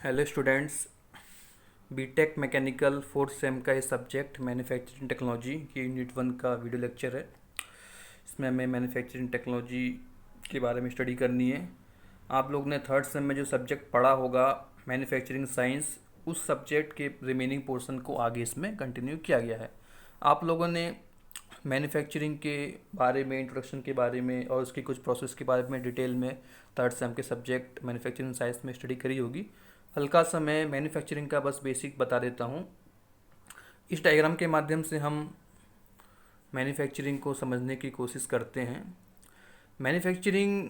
Hello students. BTech mechanical fourth sem का ये subject manufacturing technology की यूनिट 1 का वीडियो लेक्चर है। इसमें हमें मैन्युफैक्चरिंग टेक्नोलॉजी के बारे में स्टडी करनी है। आप लोग ने थर्ड सेम में जो सब्जेक्ट पढ़ा होगा मैन्युफैक्चरिंग साइंस, उस सब्जेक्ट के रिमेनिंग पोर्शन को आगे इसमें कंटिन्यू किया गया है। आप लोगों ने मैन्युफैक्चरिंग के बारे में, इंट्रोडक्शन के बारे में और उसकी कुछ प्रोसेस के बारे में डिटेल में थर्ड सेम के सब्जेक्ट मैन्युफैक्चरिंग साइंस में स्टडी करी होगी। हल्का सा मैं मैन्युफैक्चरिंग का बस बेसिक बता देता हूँ। इस डायग्राम के माध्यम से हम मैन्युफैक्चरिंग को समझने की कोशिश करते हैं। Manufacturing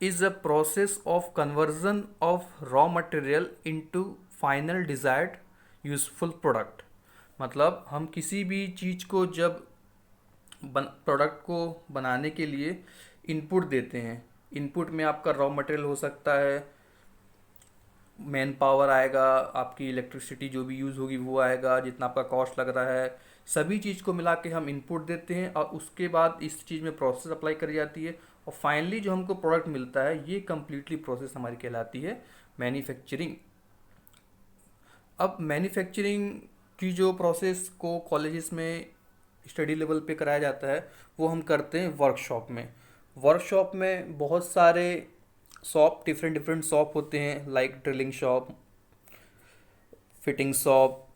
is a process of conversion of raw material into final desired useful product. मतलब हम किसी भी चीज़ को जब प्रोडक्ट को बनाने के लिए इनपुट देते हैं। इनपुट में आपका रॉ मटेरियल हो सकता है, मैन पावर आएगा, आपकी इलेक्ट्रिसिटी जो भी यूज़ होगी वो आएगा, जितना आपका कॉस्ट लग रहा है, सभी चीज़ को मिला के हम इनपुट देते हैं और उसके बाद इस चीज़ में प्रोसेस अप्लाई करी जाती है और फाइनली जो हमको प्रोडक्ट मिलता है ये कम्प्लीटली प्रोसेस हमारी कहलाती है मैन्युफैक्चरिंग। अब मैन्युफैक्चरिंग की जो प्रोसेस को कॉलेजेस में स्टडी लेवल पे कराया जाता है वो हम करते हैं वर्कशॉप में। वर्कशॉप में बहुत सारे शॉप, डिफरेंट डिफरेंट शॉप होते हैं, like drilling shop, fitting shop,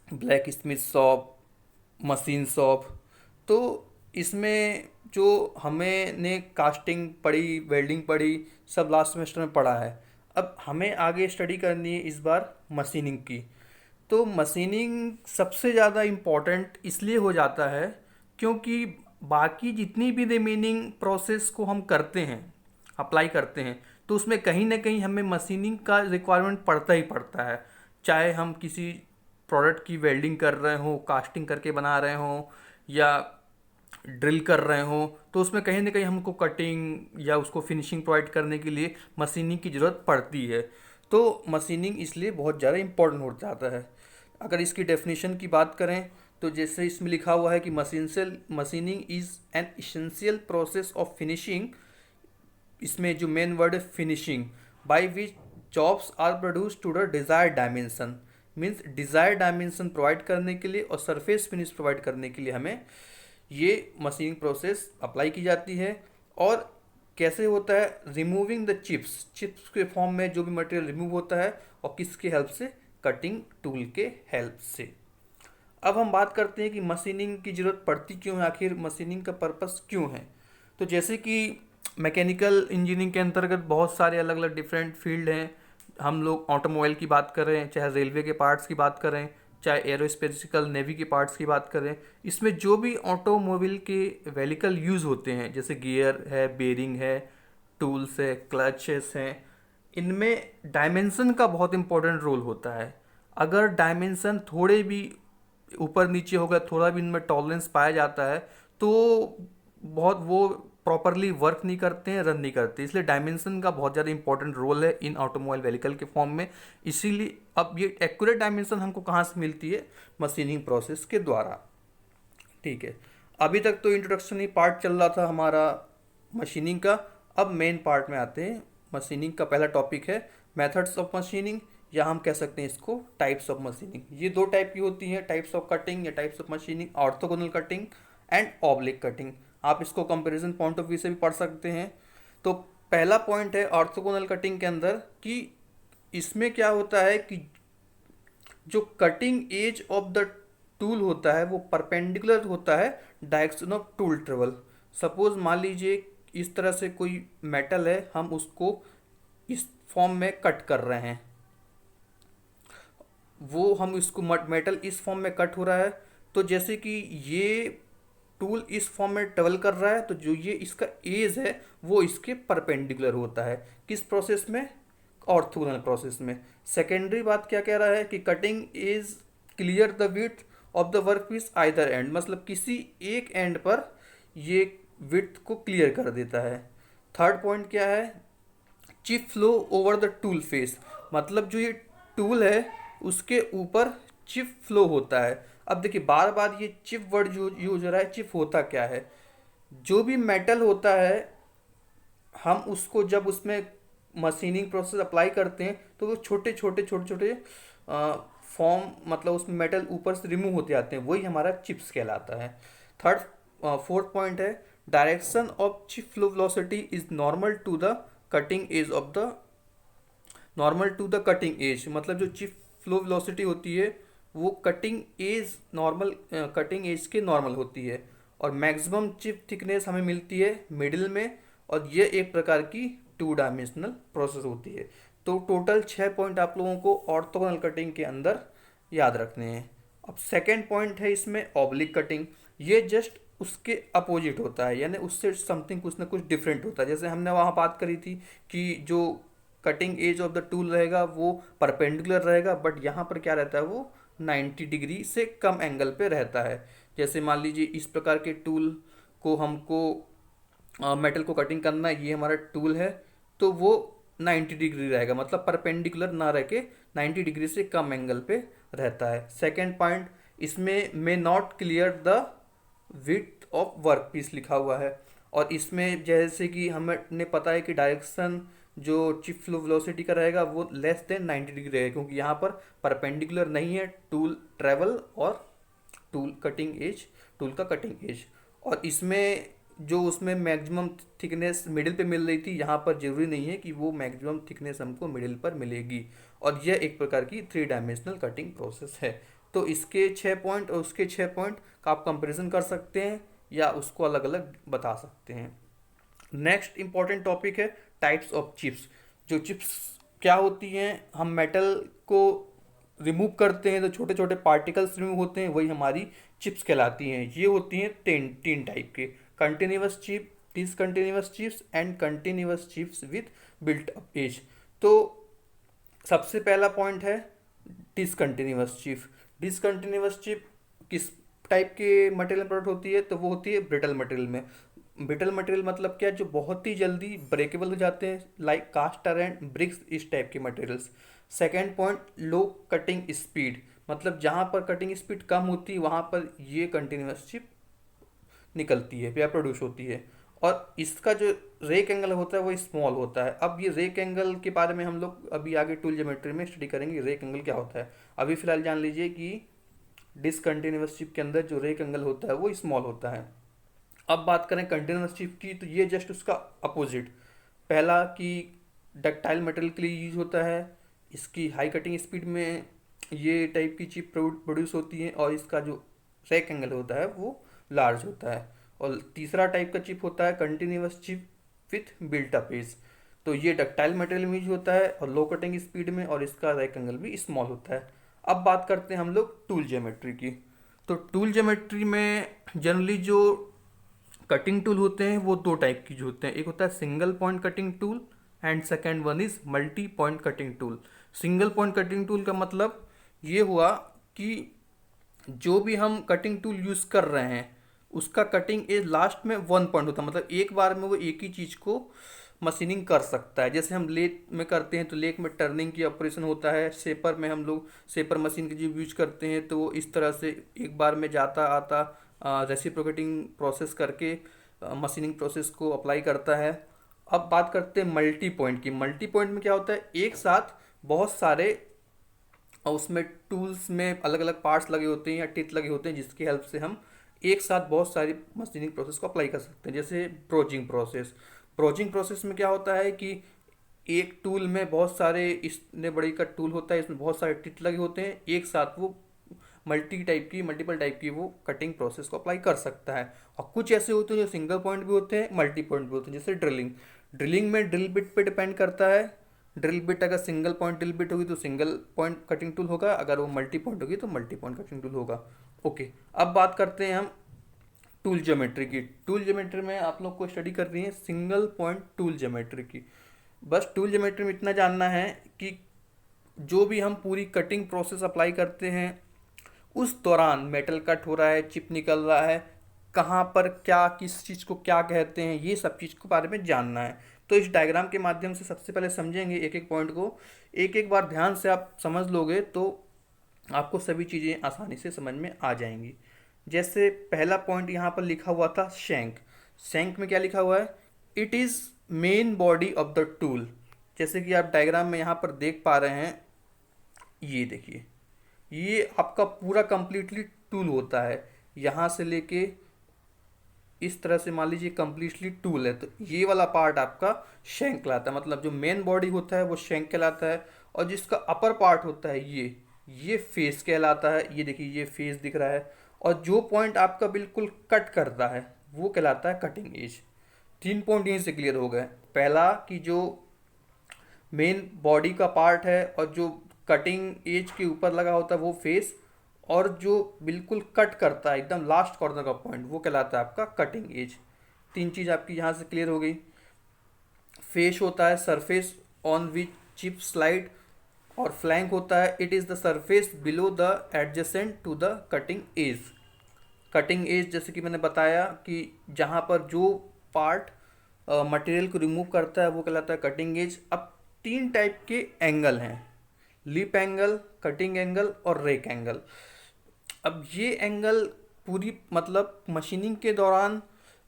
black Smith shop, machine shop. तो इसमें जो हमें ने कास्टिंग पढ़ी, वेल्डिंग पढ़ी, सब लास्ट सेमेस्टर में पढ़ा है। अब हमें आगे स्टडी करनी है इस बार मशीनिंग की। तो मशीनिंग सबसे ज़्यादा इम्पोर्टेंट इसलिए हो जाता है क्योंकि बाकी जितनी भी रिमेनिंग प्रोसेस को हम करते हैं, अप्लाई करते हैं, तो उसमें कहीं ना कहीं हमें मशीनिंग का रिक्वायरमेंट पड़ता ही पड़ता है। चाहे हम किसी प्रोडक्ट की वेल्डिंग कर रहे हो, कास्टिंग करके बना रहे हो या ड्रिल कर रहे हो, तो उसमें कहीं ना कहीं हमको कटिंग या उसको फिनिशिंग प्रोवाइड करने के लिए मशीनिंग की ज़रूरत पड़ती है। तो मशीनिंग इसलिए बहुत ज़्यादा इम्पोर्टेंट हो जाता है। अगर इसकी डेफिनेशन की बात करें तो जैसे इसमें लिखा हुआ है कि machining is an essential process of finishing. इसमें जो मेन वर्ड है finishing, by which jobs are produce to the desired dimension. Means desired dimension provide करने के लिए और सरफेस फिनिश प्रोवाइड करने के लिए हमें ये मशीनिंग प्रोसेस अप्लाई की जाती है। और कैसे होता है? रिमूविंग द चिप्स, चिप्स के फॉर्म में जो भी मटेरियल रिमूव होता है, और किसके हेल्प से? कटिंग टूल के हेल्प से। अब हम बात करते हैं कि मशीनिंग की ज़रूरत पड़ती क्यों है, आखिर मशीनिंग का पर्पस क्यों है। तो जैसे कि मैकेनिकल इंजीनियरिंग के अंतर्गत बहुत सारे अलग अलग डिफरेंट फील्ड हैं। हम लोग ऑटोमोबाइल की बात करें, चाहे रेलवे के पार्ट्स की बात करें, चाहे एरोस्पेसिकल नेवी के पार्ट्स की बात करें, इसमें जो भी ऑटोमोबाइल के व्हीकल यूज़ होते हैं, जैसे गियर है, बेरिंग है, टूल्स है, क्लचेस हैं, इनमें डायमेंशन का बहुत इंपॉर्टेंट रोल होता है। अगर डायमेंशन थोड़े भी ऊपर नीचे होगा, थोड़ा भी इनमें टॉलरेंस पाया जाता है, तो बहुत वो प्रॉपरली वर्क नहीं करते हैं, रन नहीं करते। इसलिए डायमेंशन का बहुत ज़्यादा इंपॉर्टेंट रोल है इन ऑटोमोबाइल व्हीकल के फॉर्म में। इसीलिए अब ये एक्यूरेट डायमेंशन हमको कहाँ से मिलती है? मशीनिंग प्रोसेस के द्वारा। ठीक है, अभी तक तो इंट्रोडक्शन ही पार्ट चल रहा था हमारा मशीनिंग का। अब मेन पार्ट में आते हैं। मशीनिंग का पहला टॉपिक है मेथड्स ऑफ मशीनिंग, या हम कह सकते हैं इसको टाइप्स ऑफ मशीनिंग। ये दो टाइप की होती हैं, टाइप्स ऑफ कटिंग या types of machining, orthogonal cutting and oblique cutting. आप इसको कंपैरिजन पॉइंट ऑफ व्यू से भी पढ़ सकते हैं। तो पहला पॉइंट है ऑर्थोगोनल कटिंग के अंदर कि इसमें क्या होता है कि जो cutting edge of the tool होता है वो परपेंडिकुलर होता है direction of tool travel. Suppose मान लीजिए इस तरह से कोई मेटल है, हम उसको इस फॉर्म में कट कर रहे हैं, वो हम इसको मेटल इस फॉर्म में कट हो रहा है। तो जैसे कि ये टूल इस फॉर्म में ट्रेवल कर रहा है, तो जो ये इसका एज है वो इसके परपेंडिकुलर होता है। किस प्रोसेस में? ऑर्थोगोनल प्रोसेस में। सेकेंडरी बात क्या कह रहा है कि cutting is clear the width of the work piece either end, मतलब किसी एक एंड पर ये विड्थ को क्लियर कर देता है। थर्ड पॉइंट क्या है? Chip flow over the tool face, मतलब जो ये टूल है उसके ऊपर चिप फ्लो होता है। अब देखिए बार बार ये चिप वर्ड जो यूज हो रहा है, चिप होता क्या है? जो भी मेटल होता है हम उसको जब उसमें मशीनिंग प्रोसेस अप्लाई करते हैं तो वो छोटे छोटे फॉर्म, मतलब उसमें मेटल ऊपर से रिमूव होते जाते हैं, वही हमारा चिप्स कहलाता है। थर्ड फोर्थ पॉइंट है, direction of chip flow velocity is normal to the cutting edge, मतलब जो चिप फ्लो वेलोसिटी होती है वो कटिंग एज के नॉर्मल होती है। और मैक्सिमम चिप थिकनेस हमें मिलती है मिडिल में, और ये एक प्रकार की टू डायमेंशनल प्रोसेस होती है। तो टोटल 6 पॉइंट आप लोगों को ऑर्थोगोनल कटिंग के अंदर याद रखने हैं। अब सेकेंड पॉइंट है इसमें ऑब्लिक कटिंग। ये जस्ट उसके अपोजिट होता है, यानी उससे समथिंग कुछ ना कुछ डिफरेंट होता है। जैसे हमने वहाँ बात करी थी कि जो cutting edge of the tool रहेगा वो परपेंडिकुलर रहेगा, बट यहाँ पर क्या रहता है, वो 90 डिग्री से कम एंगल पे रहता है। जैसे मान लीजिए इस प्रकार के टूल को हमको मेटल को कटिंग करना है, ये हमारा टूल है, तो वो 90 डिग्री रहेगा, मतलब परपेंडिकुलर ना रह के 90 डिग्री से कम एंगल पे रहता है। सेकेंड पॉइंट, इसमें may not clear the width of work piece लिखा हुआ है। और इसमें जैसे कि हमें पता है कि डायरेक्शन जो चिप फ्लो वेलोसिटी का रहेगा वो लेस देन 90 डिग्री रहेगा, क्योंकि यहाँ पर परपेंडिकुलर नहीं है टूल ट्रेवल और टूल का कटिंग एज। और इसमें जो उसमें मैक्सिमम थिकनेस मिडिल पे मिल रही थी, यहाँ पर जरूरी नहीं है कि वो मैक्सिमम थिकनेस हमको मिडिल पर मिलेगी। और यह एक प्रकार की 3 डायमेंशनल कटिंग प्रोसेस है। तो इसके 6 पॉइंट और उसके 6 पॉइंट का आप कंपेरिजन कर सकते हैं या उसको अलग अलग बता सकते हैं। नेक्स्ट इंपॉर्टेंट टॉपिक है टाइप्स ऑफ चिप्स। जो चिप्स क्या होती हैं, हम मेटल को रिमूव करते हैं तो छोटे छोटे पार्टिकल्स रिमूव होते हैं, वही हमारी चिप्स कहलाती हैं। ये होती हैं तीन टाइप के, continuous chip, discontinuous chips and continuous chips with built up edge. तो सबसे पहला पॉइंट है डिसकंटिन्यूअस चिप। डिसकंटिन्यूअस चिप किस टाइप के मटेरियल में प्रोडक्ट होती है, तो वो होती है ब्रिटल मटेरियल में। ब्रिटल मटेरियल मतलब क्या, जो बहुत ही जल्दी ब्रेकेबल हो जाते हैं, लाइक कास्टर एंड ब्रिक्स, इस टाइप के मटेरियल्स। सेकेंड पॉइंट, लो कटिंग स्पीड, मतलब जहाँ पर कटिंग स्पीड कम होती है वहाँ पर ये कंटिन्यूअस चिप निकलती है या प्रोड्यूस होती है। और इसका जो रेक एंगल होता है वो स्मॉल होता है। अब ये रेक एंगल के बारे में हम लोग अभी आगे टूल ज्योमेट्री में स्टडी करेंगे, रेक एंगल क्या होता है। अभी फिलहाल जान लीजिए कि डिसकंटिन्यूअस चिप के अंदर जो रेक एंगल होता है वो स्मॉल होता है। अब बात करें कंटिन्यूअस चिप की, तो ये जस्ट उसका अपोजिट। पहला कि डक्टाइल मटेरियल के लिए यूज होता है, इसकी हाई कटिंग स्पीड में ये टाइप की चिप प्रोड्यूस होती है, और इसका जो रैक एंगल होता है वो लार्ज होता है। और तीसरा टाइप का चिप होता है continuous chip with built up edge. तो ये डक्टाइल मटेरियल में यूज होता है और लो कटिंग स्पीड में, और इसका रैक एंगल भी स्मॉल होता है। अब बात करते हैं हम लोग टूल ज्योमेट्री की। तो टूल ज्योमेट्री में जनरली जो कटिंग टूल होते हैं वो दो टाइप की जो होते हैं, एक होता है single point cutting tool and second one is multi point cutting tool. Single point cutting tool का मतलब ये हुआ कि जो भी हम कटिंग टूल यूज कर रहे हैं उसका कटिंग एज लास्ट में 1 पॉइंट होता है, मतलब एक बार में वो एक ही चीज को मशीनिंग कर सकता है। जैसे हम लेथ में करते हैं तो लेथ में टर्निंग की ऑपरेशन होता है, शेपर में हम लोग शेपर मशीन की जो यूज करते हैं तो वो इस तरह से एक बार में जाता आता रेसिप्रोकेटिंग प्रोसेस करके मशीनिंग प्रोसेस को अप्लाई करता है। अब बात करते हैं मल्टी पॉइंट की। मल्टी पॉइंट में क्या होता है, एक साथ बहुत सारे, और उसमें टूल्स में अलग अलग पार्ट्स लगे होते हैं या टिथ लगे होते हैं जिसकी हेल्प से हम एक साथ बहुत सारी मशीनिंग प्रोसेस को अप्लाई कर सकते हैं। जैसे ब्रोचिंग प्रोसेस। ब्रोचिंग प्रोसेस में क्या होता है कि एक टूल में बहुत सारे, इतने बड़ी का टूल होता है, इसमें बहुत सारे टिथ लगे होते हैं, एक साथ वो मल्टीपल टाइप की वो कटिंग प्रोसेस को अप्लाई कर सकता है। और कुछ ऐसे होते हैं जो सिंगल पॉइंट भी होते हैं, मल्टी पॉइंट भी होते हैं। जैसे ड्रिलिंग। ड्रिलिंग में ड्रिल बिट पे डिपेंड करता है। ड्रिल बिट अगर सिंगल पॉइंट ड्रिल बिट होगी तो सिंगल पॉइंट कटिंग टूल होगा, अगर वो मल्टी पॉइंट होगी तो मल्टी पॉइंट कटिंग टूल होगा। ओके, अब बात करते हैं हम टूल ज्योमेट्री की। टूल ज्योमेट्री में आप लोग को स्टडी कर रही है सिंगल पॉइंट टूल ज्योमेट्री की। बस टूल ज्योमेट्री में इतना जानना है कि जो भी हम पूरी कटिंग प्रोसेस अप्लाई करते हैं उस दौरान मेटल कट हो रहा है, चिप निकल रहा है, कहाँ पर क्या, किस चीज़ को क्या कहते हैं, ये सब चीज़ के बारे में जानना है। तो इस डायग्राम के माध्यम से सबसे पहले समझेंगे एक एक पॉइंट को। एक एक बार ध्यान से आप समझ लोगे तो आपको सभी चीज़ें आसानी से समझ में आ जाएंगी। जैसे पहला पॉइंट यहाँ पर लिखा हुआ था शैंक। शैंक में क्या लिखा हुआ है, it is main body of the tool. जैसे कि आप डायग्राम में यहाँ पर देख पा रहे हैं, ये देखिए, ये आपका पूरा कंप्लीटली टूल होता है। यहाँ से लेके इस तरह से मान लीजिए कंप्लीटली टूल है, तो ये वाला पार्ट आपका शैंक कहलाता है, मतलब जो मेन बॉडी होता है वो शैंक कहलाता है। और जिसका अपर पार्ट होता है ये फेस कहलाता है। ये देखिए, ये फेस दिख रहा है। और जो पॉइंट आपका बिल्कुल कट करता है वो कहलाता है कटिंग एज। 3 पॉइंट यहीं से क्लियर हो गए। पहला कि जो मेन बॉडी का पार्ट है और जो कटिंग एज के ऊपर लगा होता है वो फेस, और जो बिल्कुल कट करता है एकदम लास्ट कॉर्नर का पॉइंट वो कहलाता है आपका कटिंग एज। 3 चीज़ आपकी यहाँ से क्लियर हो गई। फेस होता है surface on which chip slide, और फ्लैंक होता है it is the surface below the adjacent to the cutting edge. Cutting edge जैसे कि मैंने बताया कि जहाँ पर जो पार्ट मटेरियल को रिमूव करता है वो कहलाता है कटिंग एज। अब 3 टाइप के एंगल हैं, लिप एंगल, कटिंग एंगल और रेक एंगल। अब ये एंगल पूरी मतलब मशीनिंग के दौरान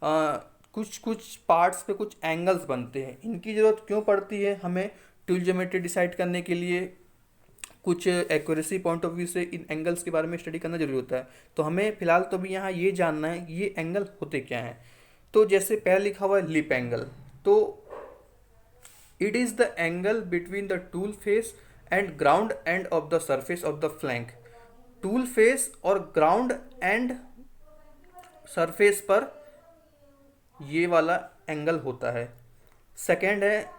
कुछ कुछ पार्ट्स पे कुछ एंगल्स बनते हैं। इनकी ज़रूरत क्यों पड़ती है हमें? टूल ज्योमेट्री डिसाइड करने के लिए कुछ एक्यूरेसी पॉइंट ऑफ व्यू से इन एंगल्स के बारे में स्टडी करना जरूरी होता है। तो हमें फिलहाल तो भी यहाँ ये जानना है ये एंगल होते क्या हैं। तो जैसे पहले लिखा हुआ है लिप एंगल, तो it is the angle between the tool face and ground end of the surface of the flank. Tool face और ग्राउंड एंड सरफेस पर ये वाला एंगल होता है। सेकेंड है